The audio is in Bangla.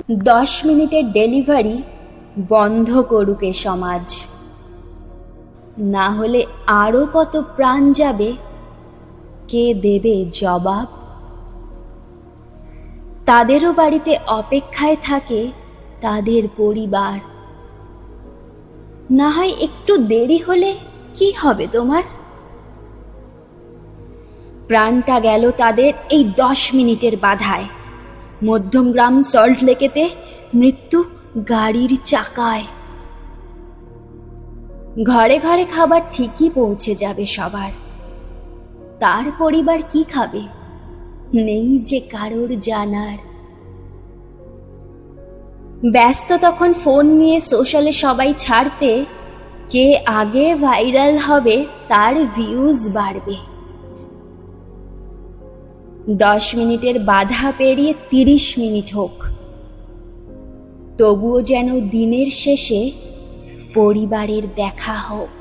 10 মিনিটের ডেলিভারি বন্ধ করুক এ সমাজ, না হলে আরও কত প্রাণ যাবে, কে দেবে জবাব? তাদেরও বাড়িতে অপেক্ষায় থাকে তাদের পরিবার। না হয় একটু দেরি হলে কি হবে তোমার? প্রাণটা গেল তাদের এই 10 মিনিটের বাধায়। মধ্যমগ্রাম সল্টলেকেতে মৃত্যু গাড়ির চাকায়। ঘরে ঘরে খাবার ঠিকই পৌঁছে যাবে সবার, তার পরিবার কি খাবে নেই যে কারোর জানার। ব্যস্ত তখন ফোন নিয়ে সোশ্যালে সবাই ছাড়তে, কে আগে ভাইরাল হবে তার ভিউজ বাড়বে। 10 মিনিটের বাধা পেরিয়ে 30 মিনিট হোক, তবুও যেন দিনের শেষে পরিবারের দেখা হোক।